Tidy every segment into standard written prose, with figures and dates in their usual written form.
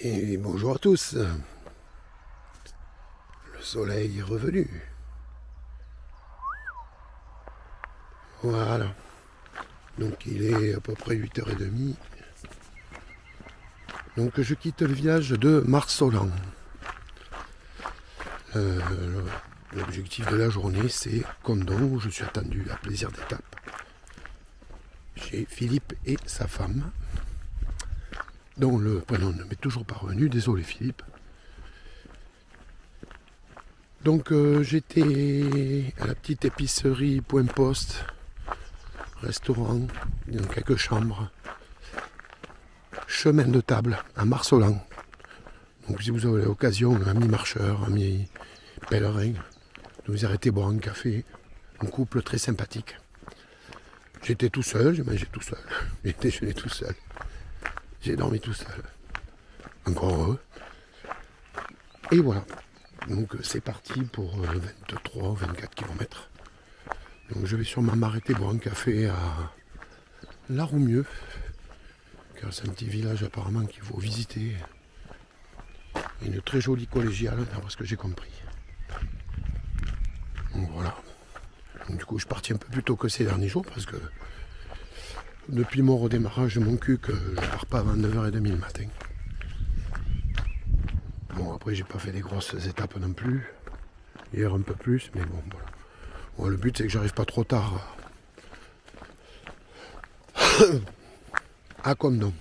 Et bonjour à tous. Le soleil est revenu. Voilà. Donc il est à peu près 8h30. Donc je quitte le village de Marsolan. L'objectif de la journée, c'est Condom, où je suis attendu à plaisir d'étape chez Philippe et sa femme, dont le prénom ne m'est toujours pas revenu. Désolé Philippe. Donc j'étais à la petite épicerie Point Poste, restaurant, dans quelques chambres, chemin de table à Marsolan. Donc si vous avez l'occasion, amis marcheurs, amis pèlerins, de vous arrêter boire un café, un couple très sympathique. J'étais tout seul, j'ai mangé tout seul, j'ai déjeuné tout seul, j'ai dormi tout seul. Encore heureux. Et voilà. Donc c'est parti pour 23 ou 24 km. Donc je vais sûrement m'arrêter boire un café à La Roumieux, car c'est un petit village apparemment qu'il faut visiter. Une très jolie collégiale, d'après ce que j'ai compris. Donc voilà. Donc, du coup je suis parti un peu plus tôt que ces derniers jours, parce que depuis mon redémarrage de mon cul, que je ne pars pas avant 9h30 le matin. Bon, après j'ai pas fait des grosses étapes non plus. Hier un peu plus, mais bon voilà. Bon, le but c'est que j'arrive pas trop tard à Condom.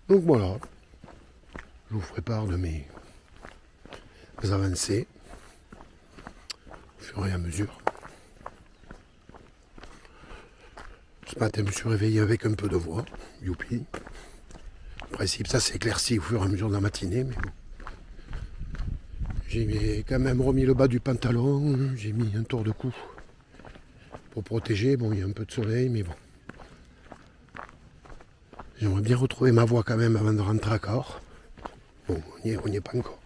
Donc voilà. Je vous ferai part de mes avancées au fur et à mesure. Ce matin je me suis réveillé avec un peu de voix. Youpi. En principe ça s'est éclairci au fur et à mesure de la matinée, mais bon. J'ai quand même remis le bas du pantalon, j'ai mis un tour de cou pour protéger. Bon, il y a un peu de soleil, mais bon. J'aimerais bien retrouver ma voix quand même avant de rentrer à Cahors. Bon, on n'y est pas encore.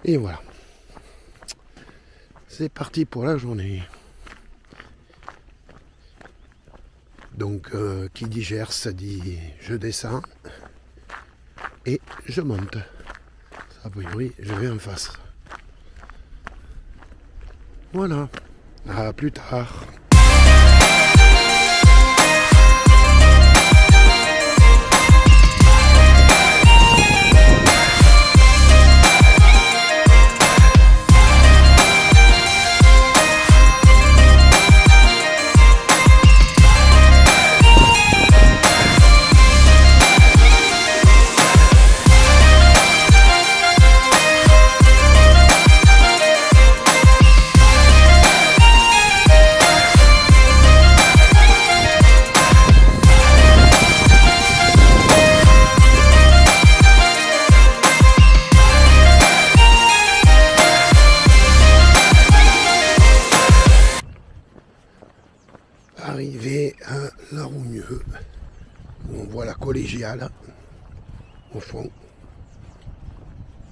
Et voilà. C'est parti pour la journée. Donc, qui dit Gers dit je descends et je monte. A priori, je vais en face. Voilà. À plus tard. Arrivé à La Roumieux, on voit la collégiale au fond.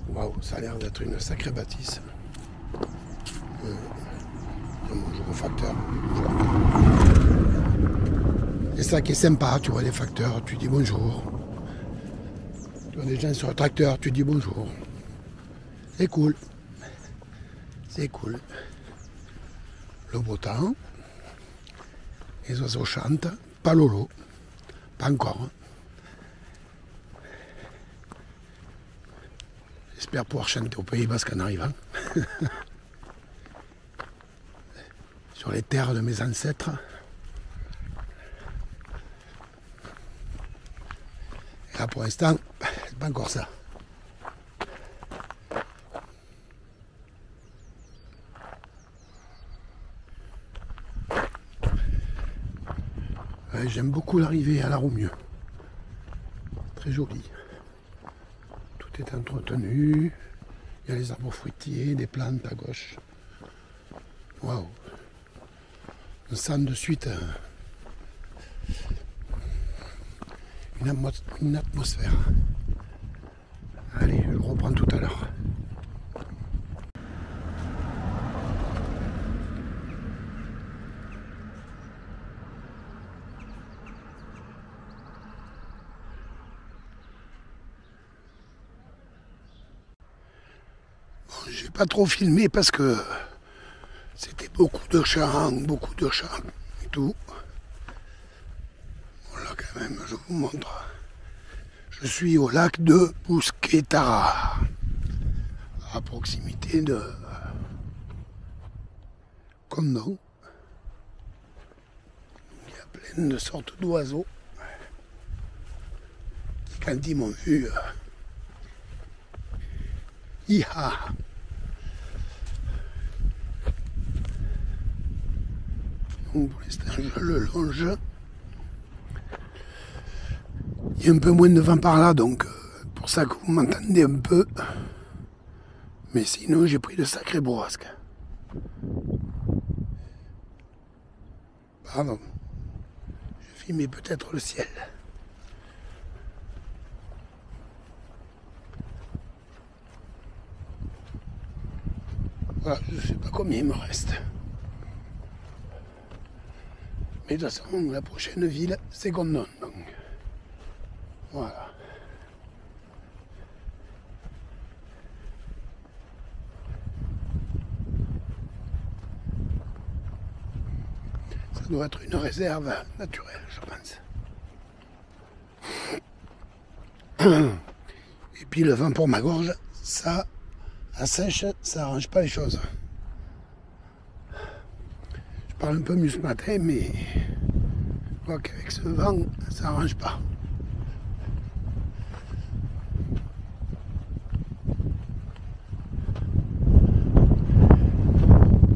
Waouh, ça a l'air d'être une sacrée bâtisse. Bonjour au facteur. C'est ça qui est sympa, tu vois les facteurs, tu dis bonjour. Tu vois des gens sur le tracteur, tu dis bonjour. C'est cool. C'est cool. Le beau temps. Les oiseaux chantent, pas lolo, pas encore. J'espère pouvoir chanter au Pays Basque en arrivant. Sur les terres de mes ancêtres. Et là pour l'instant, c'est pas encore ça. J'aime beaucoup l'arrivée à La Roumieux. Très joli. Tout est entretenu. Il y a les arbres fruitiers, des plantes à gauche. Waouh. On sent de suite une atmosphère. Allez, je reprends tout à l'heure. j'ai pas trop filmé parce que c'était beaucoup de chants et tout. Voilà, quand même, je vous montre. Je suis au lac de Bousquetara, à proximité de Condon. Il y a plein de sortes d'oiseaux qui, quand ils m'ont vu, Iha. Donc pour l'instant, je le longe. Il y a un peu moins de vent par là, donc pour ça que vous m'entendez un peu. Mais sinon, j'ai pris de sacrés bourrasques. Pardon. Je filmais peut-être le ciel. Voilà, je ne sais pas combien il me reste. Mais de toute façon, la prochaine ville, c'est Gondon. Donc, voilà. Ça doit être une réserve naturelle, je pense. Et puis le vent pour ma gorge, ça, à sèche, ça arrange pas les choses. Je parle un peu mieux ce matin, mais je vois qu'avec ce vent, ça arrange pas.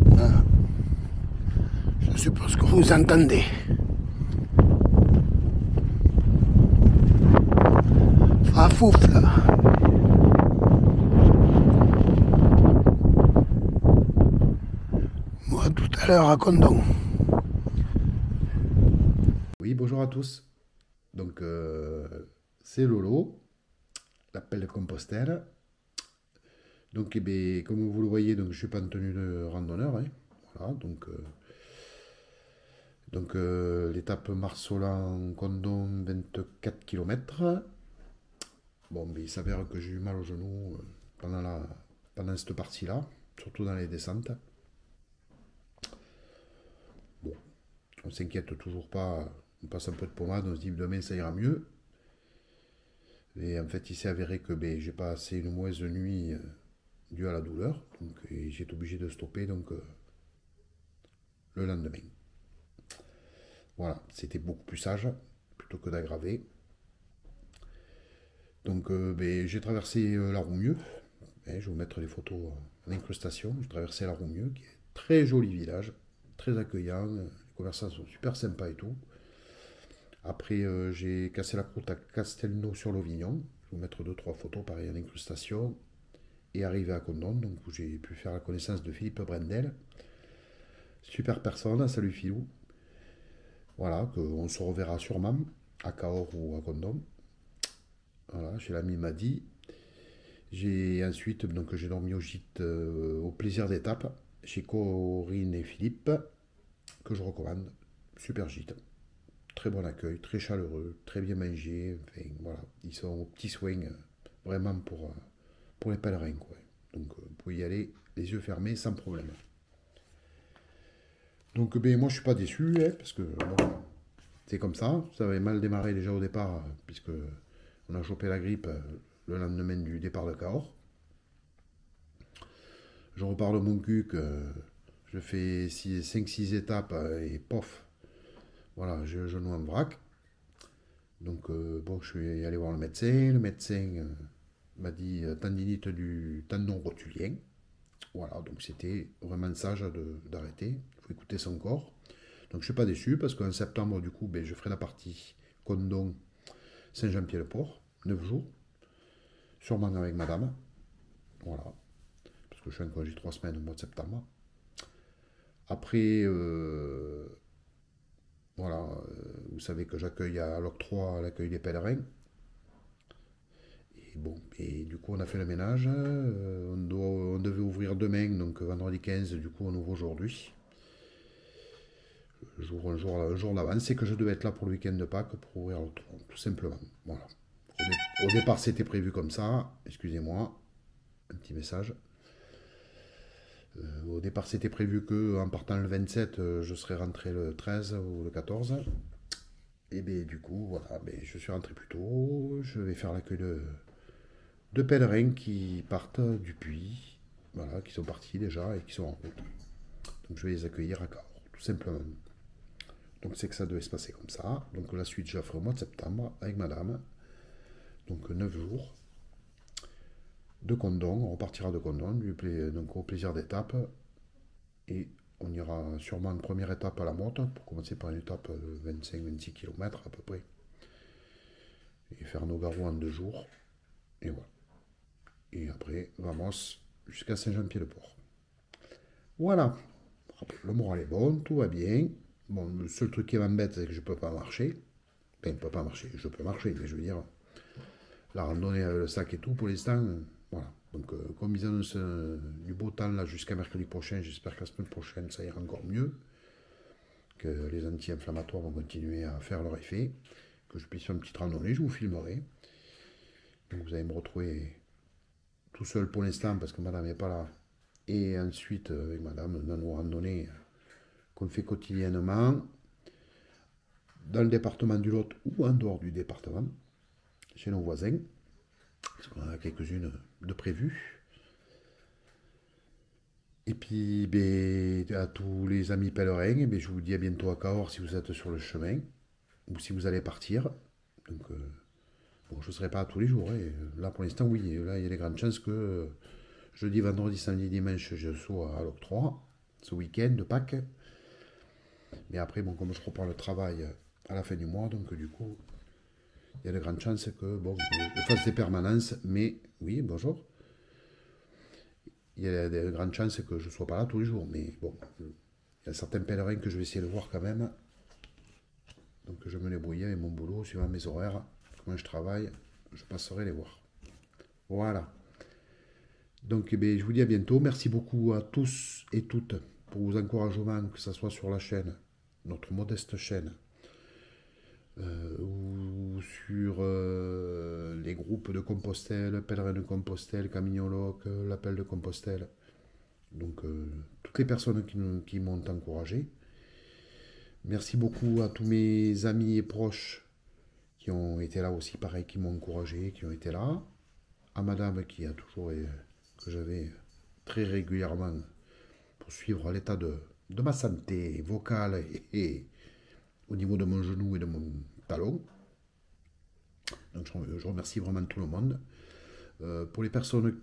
Voilà. Je suppose que vous entendez. Fafoufle. Moi, tout à l'heure à Condon. Oui, bonjour à tous. Donc, c'est Lolo, l'appel de Compostelle. Donc, eh bien, comme vous le voyez, donc, je ne suis pas en tenue de randonneur. Hein. Voilà, donc l'étape Marsolan-Condon, 24 km. Bon, mais il s'avère que j'ai eu mal au genou pendant cette partie-là, surtout dans les descentes. Bon, on s'inquiète toujours pas, on passe un peu de pommade, on se dit demain ça ira mieux. Et en fait, il s'est avéré que j'ai passé une mauvaise nuit due à la douleur, donc j'ai été obligé de stopper donc, le lendemain. Voilà, c'était beaucoup plus sage plutôt que d'aggraver. Donc j'ai traversé la Roumieux. Je vais vous mettre les photos en incrustation. J'ai traversé la Roumieux, qui est un très joli village, très accueillant, les conversations sont super sympas et tout. Après, j'ai cassé la croûte à Castelnau-sur-Lovignon. Je vais vous mettre 2-3 photos pareil en incrustation. Et arrivé à Condon, donc où j'ai pu faire la connaissance de Philippe Brendel. Super personne, salut Philou. Voilà, qu'on se reverra sûrement à Cahors ou à Condon. Voilà, chez l'ami Madi. J'ai ensuite, donc j'ai dormi au gîte au plaisir d'étape chez Corinne et Philippe, que je recommande. Super gîte. Très bon accueil, très chaleureux, très bien mangé. Enfin, voilà, ils sont aux petits soins vraiment pour les pèlerins. Quoi. Donc vous pouvez y aller les yeux fermés sans problème. Donc moi je suis pas déçu, hein, parce que bon, c'est comme ça avait mal démarré déjà au départ, puisque on a chopé la grippe le lendemain du départ de Cahors. Je repars de mon cul que je fais 5-6 étapes et pof, voilà, j'ai le genou en vrac. Donc bon, je suis allé voir le médecin. Le médecin m'a dit tendinite du tendon rotulien. Voilà, donc c'était vraiment sage d'arrêter. Il faut écouter son corps. Donc je ne suis pas déçu parce qu'en septembre, du coup, je ferai la partie Condon Saint-Jean-Pied-le-Port, 9 jours, sûrement avec madame. Voilà, parce que je suis en congé 3 semaines au mois de septembre. Après, voilà, vous savez que j'accueille à l'octroi l'accueil des pèlerins. Et bon, et du coup on a fait le ménage. On devait ouvrir demain, donc vendredi 15, du coup on ouvre aujourd'hui. Un jour d'avance, c'est que je devais être là pour le week-end de Pâques pour ouvrir l'octroi, tout simplement. Voilà. Au départ c'était prévu comme ça, excusez-moi, un petit message. Au départ, c'était prévu qu'en partant le 27, je serais rentré le 13 ou le 14. Et bien, du coup, voilà, ben, je suis rentré plus tôt. Je vais faire l'accueil de pèlerins qui partent du Puy, voilà, qui sont partis déjà et qui sont en route. Donc, je vais les accueillir à Cahors, tout simplement. Donc, c'est que ça devait se passer comme ça. Donc, la suite, je la ferai au mois de septembre avec madame. Donc, 9 jours de Condon. On repartira de Condon, donc au plaisir d'étape. Et on ira sûrement une première étape à la motte, pour commencer par une étape de 25-26 km à peu près. Et faire nos garous en 2 jours. Et voilà. Et après, vamos jusqu'à Saint-Jean-Pied-de-Port. Voilà. Le moral est bon, tout va bien. Bon, le seul truc qui m'embête, c'est que je ne peux pas marcher. Enfin, je ne peux pas marcher, je peux marcher, mais je veux dire, la randonnée avec le sac et tout, pour l'instant, voilà. Donc, comme ils annoncent du beau temps là jusqu'à mercredi prochain, j'espère que la semaine prochaine, ça ira encore mieux. Que les anti-inflammatoires vont continuer à faire leur effet. Que je puisse faire une petite randonnée, je vous filmerai. Donc, vous allez me retrouver tout seul pour l'instant parce que madame n'est pas là. Et ensuite, avec madame, dans nos randonnées qu'on fait quotidiennement, dans le département du Lot ou en dehors du département, chez nos voisins. Parce qu'on en a quelques-unes de prévues. Et puis, ben, à tous les amis pèlerins, ben, je vous dis à bientôt à Cahors si vous êtes sur le chemin ou si vous allez partir. Donc, bon, je ne serai pas tous les jours. Hein. Là, pour l'instant, oui. Là, il y a des grandes chances que jeudi, vendredi, samedi, dimanche, je sois à l'octroi, ce week-end de Pâques. Mais après, bon, comme je reprends le travail à la fin du mois, donc du coup, il y a de grandes chances que, bon, je fasse des permanences. Mais, oui, bonjour. Il y a de grandes chances que je ne sois pas là tous les jours. Mais bon, il y a certains pèlerins que je vais essayer de voir quand même. Donc je me débrouille avec mon boulot, suivant mes horaires, comment je travaille, je passerai les voir. Voilà. Donc eh bien, je vous dis à bientôt. Merci beaucoup à tous et toutes pour vos encouragements, que ce soit sur la chaîne, notre modeste chaîne, ou sur les groupes de Compostelle, Pèlerins de Compostelle, Camignoloc, l'Appel de Compostelle. Donc toutes les personnes qui m'ont encouragé. Merci beaucoup à tous mes amis et proches qui ont été là aussi, pareil, qui m'ont encouragé, qui ont été là. À madame qui a toujours, que j'avais très régulièrement pour suivre l'état de ma santé vocale et au niveau de mon genou et de mon talon. Donc je remercie vraiment tout le monde. Pour les personnes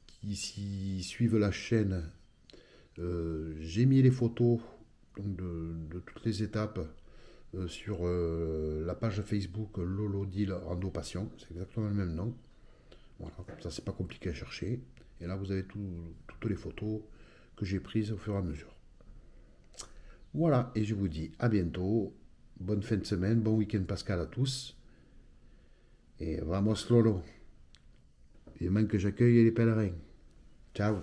qui suivent la chaîne, j'ai mis les photos donc de toutes les étapes sur la page Facebook Lolo Deal Rando Passion. C'est exactement le même nom. Voilà, ça c'est pas compliqué à chercher. Et là vous avez toutes les photos que j'ai prises au fur et à mesure. Voilà, et je vous dis à bientôt. Bonne fin de semaine, bon week-end pascal à tous. Et vamos Lolo. Vivement que j'accueille les pèlerins. Ciao.